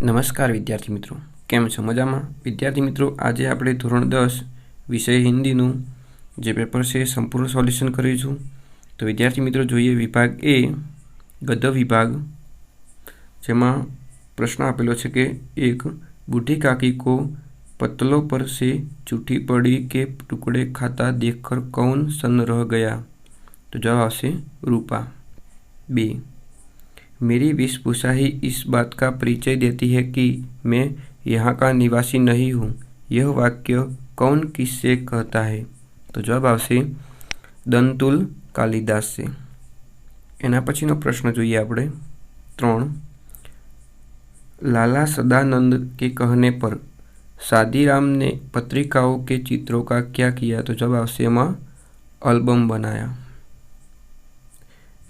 नमस्कार विद्यार्थी मित्रों, केम छो? मजामां? विद्यार्थी मित्रों, आज आपणे धोरण 10 विषय हिंदीનું જે પેપર છે સંપૂર્ણ સોલ્યુશન કરીશું। તો વિદ્યાર્થી મિત્રો જોઈએ વિભાગ એ ગદ્ય વિભાગ, જેમાં પ્રશ્ન આપેલો છે કે એક बूढ़ी काकी को पत्तलों पर से झूठी पड़ी के टुकड़े खाता देखकर कौन सन्न रह गया? तो जवाब आवशे रूपा। बी, मेरी वेशभूषा ही इस बात का परिचय देती है कि मैं यहाँ का निवासी नहीं हूँ। यह वाक्य कौन किससे कहता है? तो जवाब आवशे दंतुल कालिदास से। एना पछीनो प्रश्न जोईए आपणे 3। लाला सदानंद के कहने पर सादीराम ने पत्रिकाओं के चित्रों का क्या किया? तो जवाब आवशे एमां एल्बम बनाया।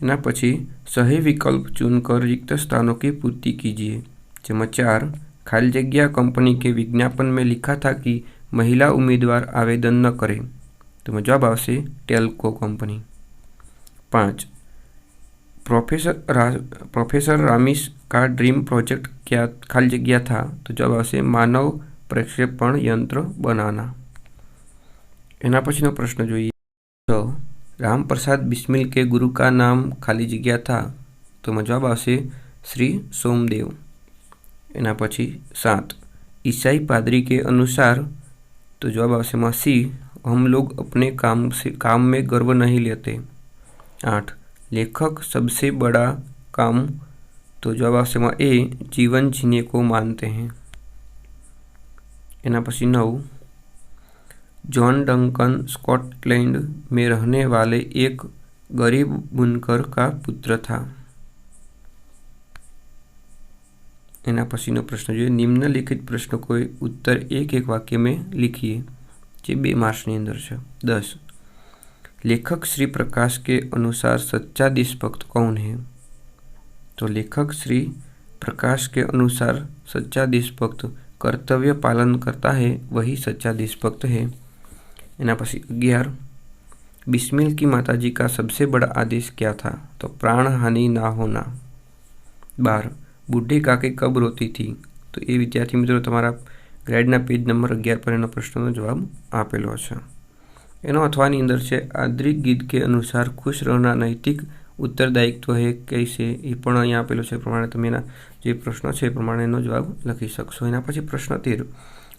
एना पछी सही विकल्प चुनकर रिक्त स्थानों की पूर्ति कीजिए। जेमां 4 खाली जग्या कंपनी के विज्ञापन में लिखा था कि महिला उम्मीदवार आवेदन न करें। तो जवाब आवशे टेल्को कंपनी। 5 प्रोफेसर रामिस का ड्रीम प्रोजेक्ट क्या खाली जग्या था? तो जवाब आवशे मानव प्रक्षेपण यंत्र बनाना। एना पछीनो प्रश्न जोईए। तो राम प्रसाद बिस्मिल के गुरु का नाम खाली जग्या था? तो जवाब आवशे श्री सोमदेव। एना पछी 7 ईसाई पादरी के अनुसार? तो जवाब आवशे सी, हम लोग अपने काम में गर्व नहीं लेते। 8 लेखक सबसे बड़ा काम? तो जवाब आवशे ए, जीवन जीने को मानते हैं। एना पछी 9 जॉन डंकन स्कॉटलैंड में रहने वाले एक गरीब बुनकर का पुत्र था। एना पछीनो प्रश्न जो निम्नलिखित प्रश्न को उत्तर एक एक वाक्य में लिखिए, जे 2 मार्क्सनी अंदर है। 10 लेखक श्री प्रकाश के अनुसार सच्चा देशभक्त कौन है? तो लेखक श्री प्रकाश के अनुसार सच्चा देशभक्त कर्तव्य पालन करता है, वही सच्चा देशभक्त है। एना पछी 11 बिस्मिल की माताजी का सबसे बड़ा आदेश क्या था? तो प्राण हानि ना होना। 12 बूढ़ी काकी कब रोती थी? तो ये विद्यार्थी मित्रों तमारा ग्रेडना पेज नंबर 11 पर एनो प्रश्ननो जवाब आपेलो छे। एनो अथवानी अंदर छे आद्रिक गीत के अनुसार खुश रहना नैतिक उत्तरदायित्व है कैसे? ये पण अहींया आपेलो छे प्रमाणे तमे एना जे प्रश्न छे प्रमाणे एनो जवाब लखी शकशो। एना पछी प्रश्न 13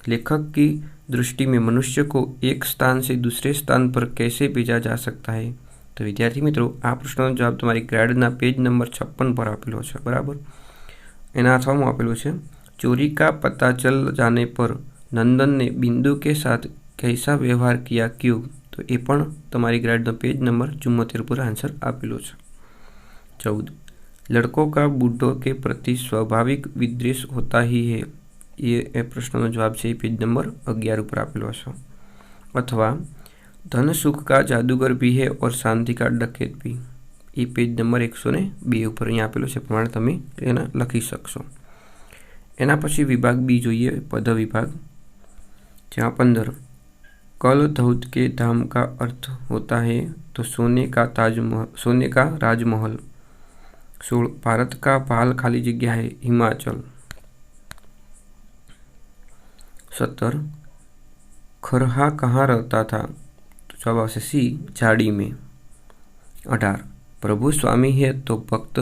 लेखक की दृष्टि में मनुष्य को एक स्थान से दूसरे स्थान पर कैसे भेजा जा सकता है? तो विद्यार्थी मित्रों आ प्रश्ननो जवाब तमारी ग्रेडना पेज नंबर 56 पर आपेलो छे, बराबर। एना अथवामां आपेलो छे चोरी का पता चल जाने पर नंदन ने बिंदु के साथ कैसा व्यवहार किया, क्यों? तो ये पण तमारी ग्रेडना पेज नंबर 74 पर आंसर आपेलो छे। 14 लड़कों का बूढ़ों के प्रति स्वाभाविक विद्वेष होता ही है। ये प्रश्ननो जवाब है पेज नंबर 11 पर आपेलो छे। अथवा धन सुख का जादूगर भी है और शांति का डकैत भी। ये पेज नंबर 102 पर अहीं आपेलो छे प्रमाणे तमे एना लखी शकशो। एना पछी विभाग बी जोईए पद विभाग, जहाँ 15 कल धौत के धाम का अर्थ होता है तो सोने का राजमहल। 16 भारत का भाल खाली जग्या है हिमाचल। 17 खरहा कहाँ रहता था? तो जवाब आवशे सी, झाड़ी में। 18 प्रभु स्वामी है तो भक्त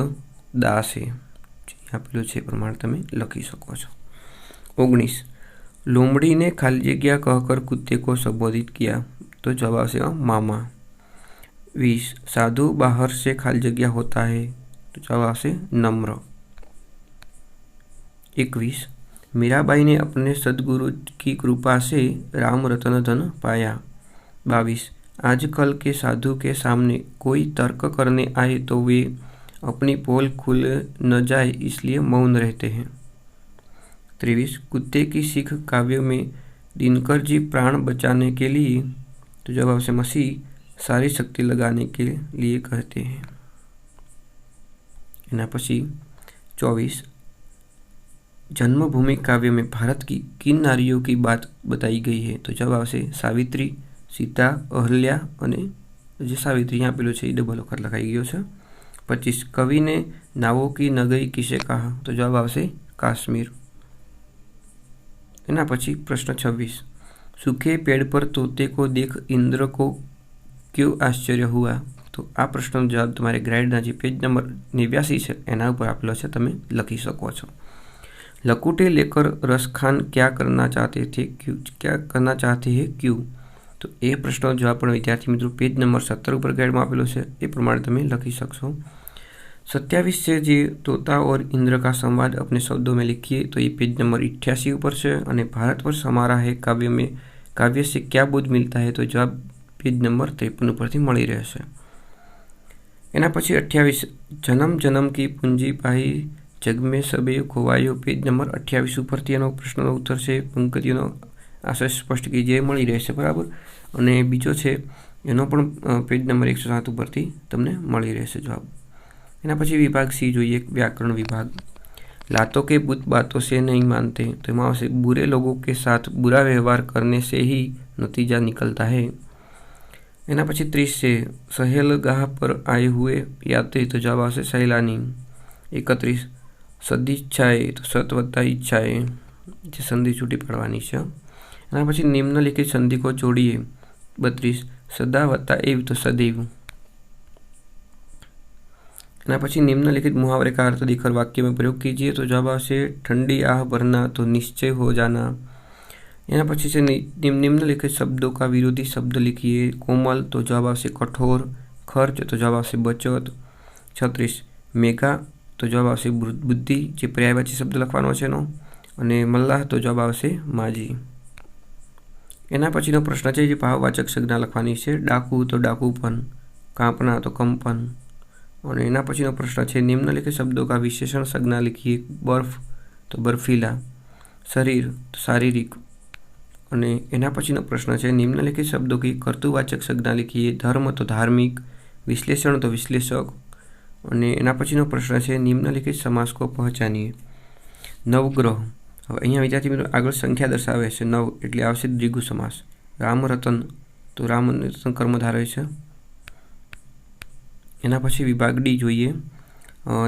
दास है। यहाँ पेલું છે प्रमाण तमे लखी શકો છો। 19 लोमड़ी ने खाली जग्या कहकर कुत्ते को संबोधित किया। तो जवाब आवशे मामा। 20 साधु बाहर से खाली जग्या होता है। तो जवाब आवशे नम्र। 21 मीराबाई ने अपने सदगुरु की कृपा से राम रतन धन पाया। 22 आजकल के साधु के सामने कोई तर्क करने आए तो वे अपनी पोल खुल न जाए इसलिए मौन रहते हैं। 23 कुत्ते की सीख काव्य में दिनकर जी प्राण बचाने के लिए? तो जवाब आवशे मसीह सारी शक्ति लगाने के लिए कहते हैं। एना पछी 24 जन्मभूमि काव्य में भारत की किन नारियों की बात बताई गई है? तो जवाब आवशे सावित्री, सीता, अहल्या अने जे सावित्री यहाँ पेલું છે એ डबल वखत लखाई गयो છે। 25 कवि ने नावों की नगरी किसे कहा? तो जवाब आवशे काश्मीर। एना पछी प्रश्न 26, सूखे पेड़ पर तोते को देख इंद्र को क्यों आश्चर्य हुआ? तो आ प्रश्नનો जवाब તમારે ગ્રાઇડના જે પેજ નંબર 89 છે એના ઉપર આપેલો છે, તમે લખી શકો છો। लकुटे लेकर रसखान क्या करना चाहते थे क्यों? क्या करना चाहते हैं क्यों? तो ये प्रश्नનો जवाब પણ વિદ્યાર્થી મિત્રો પેજ નંબર 17 ઉપર ગાઈડમાં આપેલો છે, એ પ્રમાણે તમે લખી શકશો। 27 છે જે तोता और इंद्र का संवाद अपने शब्दों में लिखिए, तो ये पेज नंबर 88 ऊपर है। और भारतवर्ष हमारा है काव्य से क्या बोध मिलता है? तो जवाब पेज नंबर 53 पर मળી રહેશે। एना पछी 28, जन्म जन्म की पूंजी पाई जग में सबे खोवायो, पेज नंबर 28 पर प्रश्नનો उत्तर है। पंक्तिओं आशय स्पष्ट कीजिए मળી રહેશે, बराबर। અને બીજો છે એનો પણ પેજ નંબર 107 ઉપરથી તમને મળી રહેશે જવાબ। એના પછી વિભાગ સી જોઈએ, व्याकरण विभाग। लातों के बुत बातों से नहीं मानते, तो एमां आवशे बुरे लोगों के साथ बुरा व्यवहार करने से ही नतीजा निकलता है। एना पछी 30 से सहेलगाह पर आए हुए यात्री, तो जवाब आवशे सैलानी। 31, सदिच्छाए, तो सत वत्ता इच्छाए, जे संधि छूटी पाडवानी छे। एना पछी निम्नलिखित संधि को जोड़िए। 32, सदा वत्ता एव, तो सदैव। एना पछी निम्नलिखित मुहावरे का अर्थ देकर वाक्य में प्रयोग कीजिए, तो जवाब आवशे ठंडी आह भरना, तो निश्चय हो जाना। एना पछी से निम्नलिखित शब्दों का विरोधी शब्द लिखिए। कोमल, तो जवाब आवशे कठोर। खर्च, तो जवाब आवशे बचत। 36, मेघा, तो जवाब आवशे बुद्धि, जे पर्यायवाची शब्द लखवानो छे एनो। अने मल्लाह, तो जवाब आवशे माजी। एना पछीनो प्रश्न है जे भाववाचक संज्ञा लखवानी छे। डाकू, तो डाकूपन। कांपना, तो कंपन। और एना पछीनो प्रश्न है निम्नलिखित शब्दों का विशेषण संज्ञा लिखिए। बर्फ, तो बर्फीला। शरीर, तो शारीरिक। और एना पछीनो प्रश्न है निम्नलिखित शब्दों की कर्तृवाचक संज्ञा लिखिए। धर्म, तो धार्मिक। विश्लेषण, तो विश्लेषक। और एना पछीनो प्रश्न है निम्नलिखित समास को पहचानिए। नवग्रह, હવે અહીંયા વિદ્યાર્થી મિત્રો આગળ સંખ્યા દર્શાવે છે 9 એટલે આવશે દ્વિગુ સમાસ। રામરતન, તો રામરતન કર્મધારય છે। એના પછી વિભાગ ડી જોઈએ।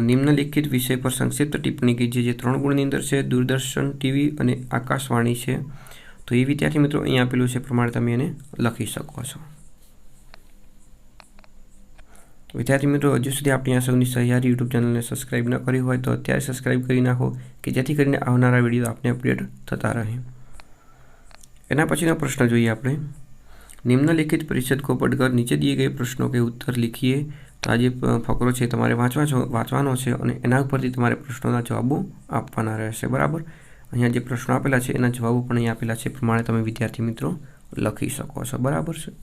નિમ્નલિખિત વિષય પર સંક્ષિપ્ત ટિપ્પણી कीजिए, જે 3 ગુણની અંદર છે। દૂરદર્શન, ટીવી અને આકાશવાણી છે, તો એ વિદ્યાર્થી મિત્રો અહીંયા આપેલું છે પ્રમાણે તમે એને લખી શકો છો। विद्यार्थी मित्रों हजू सुधी आपणी आ सौनी सहियारी यूट्यूब चैनल ने सब्सक्राइब न करी हो तो अत्यारे सब्सक्राइब करी नाखो कि जेथी करीने आवनारा विडियो आपने अपडेट थता रहे। एना पछीनो प्रश्न जोईए आपणे। निम्नलिखित परिच्छेद को पढ़कर नीचे दिए गए प्रश्नों के उत्तर लिखिए। तो आज फकरो है तमारे वाँचवानो छे अने एना उपरथी तमारे प्रश्नोना जवाबो आपवाना रहेशे, बराबर। अहींया जे प्रश्नो आपेला छे एना जवाबो पण अहीं आपेला छे, प्रमाणे तमे विद्यार्थी मित्रों लखी शको छो, बराबर छे।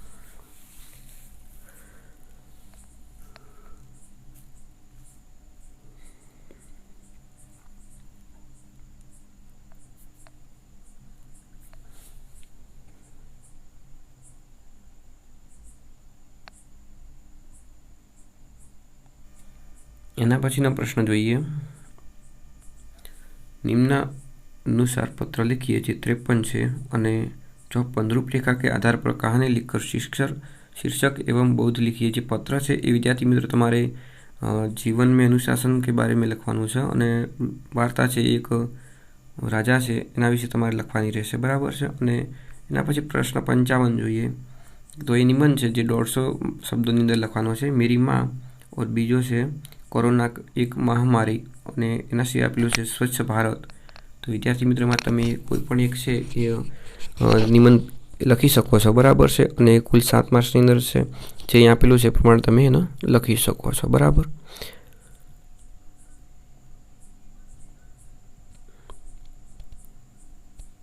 एना पछीनो प्रश्न जोईए। निम्नानुसार पत्र लिखिए, जे 53 है अने 54 रूपरेखा के आधार पर कहानी लिखकर शीर्षक एवं बोध लिखिए। जे पत्र है ये विद्यार्थी मित्र तमारे जीवन में अनुशासन के बारे में लखवानुं छे अने वार्ता है एक राजा है एना विषे तमारे लखवानी रहेशे, बराबर है। अने एना पछी प्रश्न 55 जोईए। तो ये निबंध है जे 150 शब्दों अंदर लखवानो छे। मेरी माँ, और बीजो है कोरोना एक महामारी और एना सिवाय आपेलुं छे स्वच्छ भारत। तो विद्यार्थी मित्रों में तमे कोईपण एक है ये निबंध लखी सको छो, बराबर है। और कुल 7 मार्क्सनी अंदर है जे अहीं आपेलुं छे प्रमाणे तमे एने लखी सको छो, बराबर।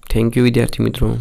थैंक यू विद्यार्थी मित्रों।